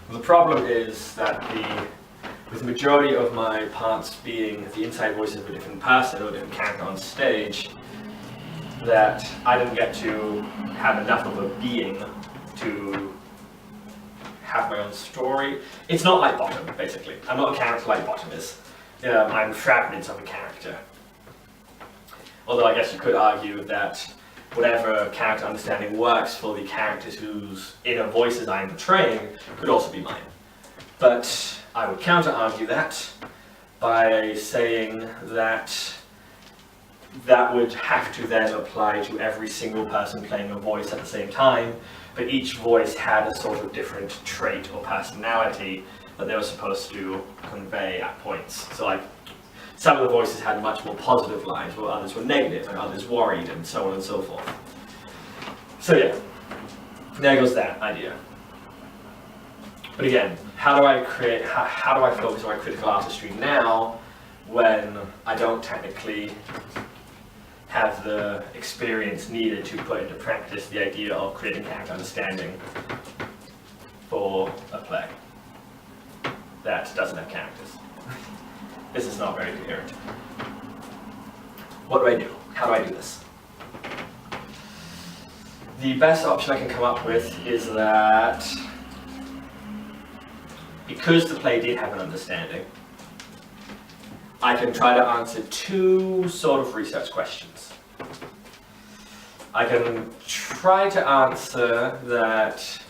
The problem is that with the majority of my parts being the inside voice of a different person or a different character on stage, that I didn't get to have enough of a being to have my own story. It's not like Bottom, basically. I'm not a character like Bottom is. I'm fragments of a character. Although I guess you could argue that whatever character understanding works for the characters whose inner voices I am portraying could also be mine. But I would counter-argue that by saying that that would have to then apply to every single person playing a voice at the same time, but each voice had a sort of different trait or personality that they were supposed to convey at points. So like, some of the voices had much more positive lines, while others were negative, and others worried, and so on and so forth. So yeah, there goes that idea. But again, how do I focus on my critical artistry now when I don't technically have the experience needed to put into practice the idea of creating character understanding for a play that doesn't have characters? This is not very coherent. What do I do? How do I do this? The best option I can come up with is that because the play did have an understanding, I can try to answer two sort of research questions. I can try to answer that,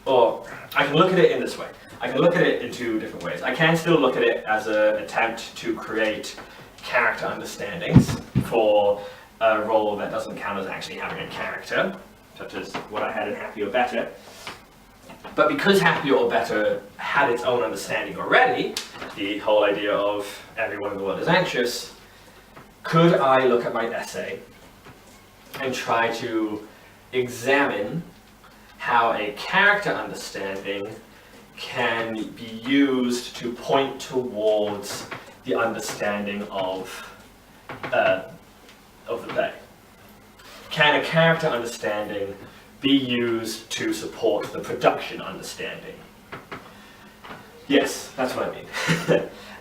or I can look at it in this way. I can look at it in two different ways. I can still look at it as an attempt to create character understandings for a role that doesn't count as actually having a character, such as what I had in Happy or Better. But because Happy or Better had its own understanding already, the whole idea of everyone in the world is anxious, could I look at my essay and try to examine how a character understanding can be used to point towards the understanding of the play? Can a character understanding be used to support the production understanding? Yes, that's what I mean.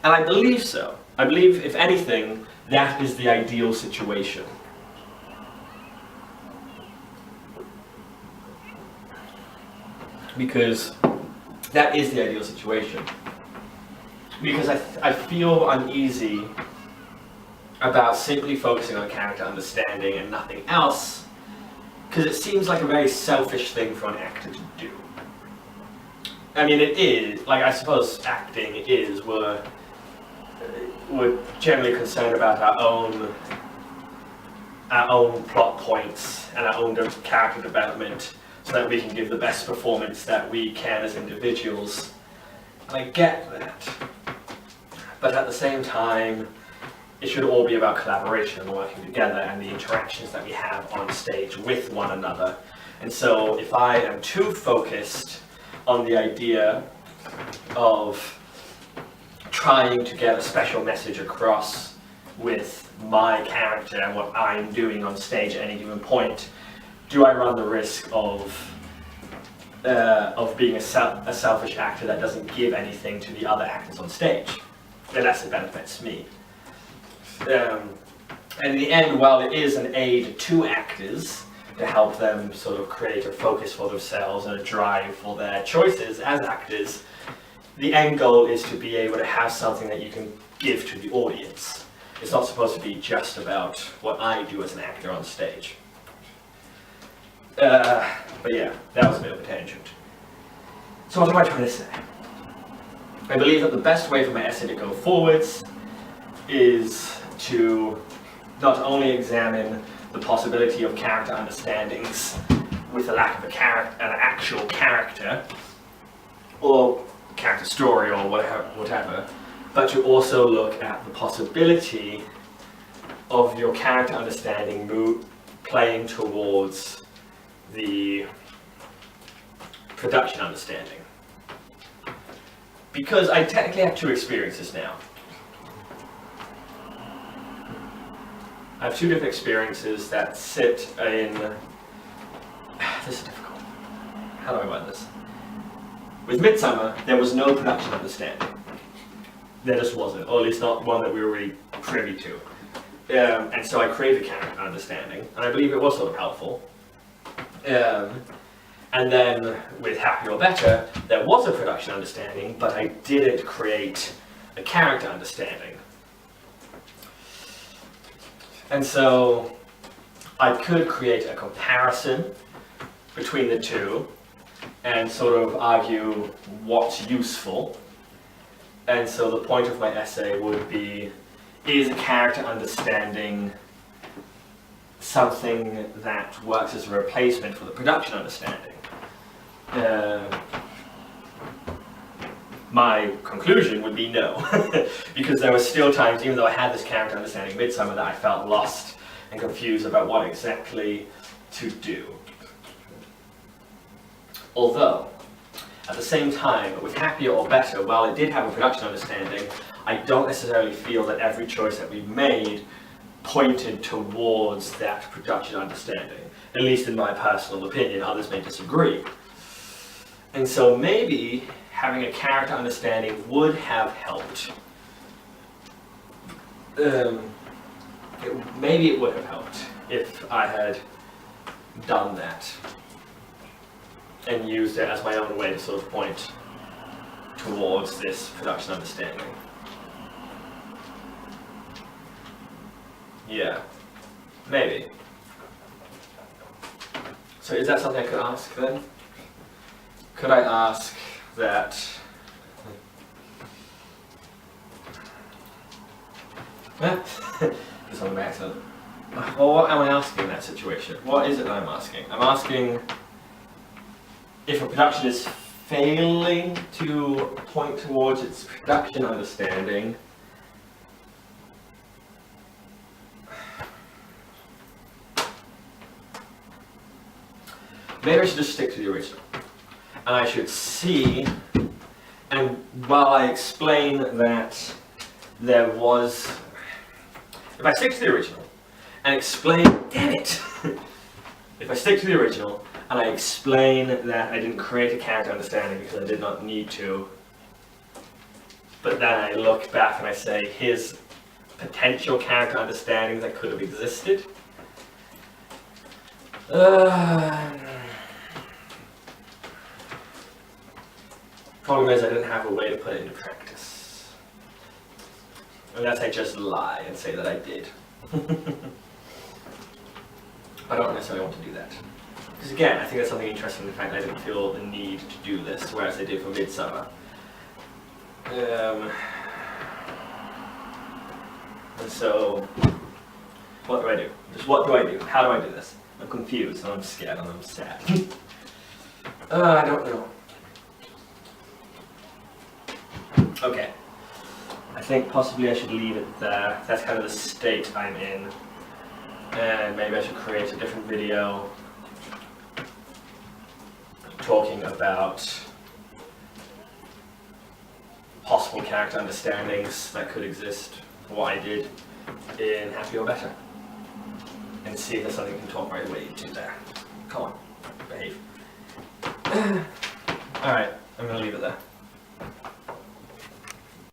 And I believe so. I believe, if anything, that is the ideal situation. Because that is the ideal situation. Because I feel uneasy about simply focusing on character understanding and nothing else, because it seems like a very selfish thing for an actor to do. I mean, it is, like, I suppose acting is, we're generally concerned about our own plot points and our own character development, so that we can give the best performance that we can as individuals. And I get that. But at the same time, it should all be about collaboration and working together and the interactions that we have on stage with one another. And so if I am too focused on the idea of trying to get a special message across with my character and what I'm doing on stage at any given point, do I run the risk of being a selfish actor that doesn't give anything to the other actors on stage, unless it benefits me? And in the end, while it is an aid to actors to help them sort of create a focus for themselves and a drive for their choices as actors, the end goal is to be able to have something that you can give to the audience. It's not supposed to be just about what I do as an actor on stage. But yeah, that was a bit of a tangent. So what am I trying to say? I believe that the best way for my essay to go forwards is to not only examine the possibility of character understandings with the lack of an actual character, or character story, or whatever, but to also look at the possibility of your character understanding playing towards the production understanding. Because I technically have two experiences now. I have two different experiences that sit in... This is difficult. How do I word this? With Midsummer, there was no production understanding. There just wasn't, or at least not one that we were really privy to. And so I created a character understanding, and I believe it was sort of helpful. And then with Happy or Better, there was a production understanding, but I didn't create a character understanding. And so I could create a comparison between the two and sort of argue what's useful. And so the point of my essay would be, is a character understanding something that works as a replacement for the production understanding? My conclusion would be no, because there were still times, even though I had this character understanding Midsummer, that I felt lost and confused about what exactly to do. Although, at the same time, with Happier or Better, while it did have a production understanding, I don't necessarily feel that every choice that we made pointed towards that production understanding, at least in my personal opinion. Others may disagree. And so maybe having a character understanding would have helped. Maybe it would have helped if I had done that and used it as my own way to sort of point towards this production understanding. Yeah, maybe. So is that something I could ask then? Could I ask that just on the accident. Well, what am I asking in that situation? What is it that I'm asking? I'm asking if a production is failing to point towards its production understanding, maybe I should just stick to the original. And I should see, and while I explain that there was, if I stick to the original and explain, damn it! If I stick to the original and I explain that I didn't create a character understanding because I did not need to, but then I look back and I say, here's potential character understandings that could have existed. Problem is I didn't have a way to put it into practice. Unless I just lie and say that I did. I don't necessarily want to do that. Because again, I think that's something interesting in the fact that I didn't feel the need to do this, whereas I did for Midsummer. And so, what do I do? Just what do I do? How do I do this? I'm confused and I'm scared and I'm sad. I don't know. Okay. I think possibly I should leave it there. That's kind of the state I'm in. And maybe I should create a different video talking about possible character understandings that could exist, what I did in Happy or Better. And see if there's something we can talk right away to there. Come on, behave. Alright, I'm going to leave it there.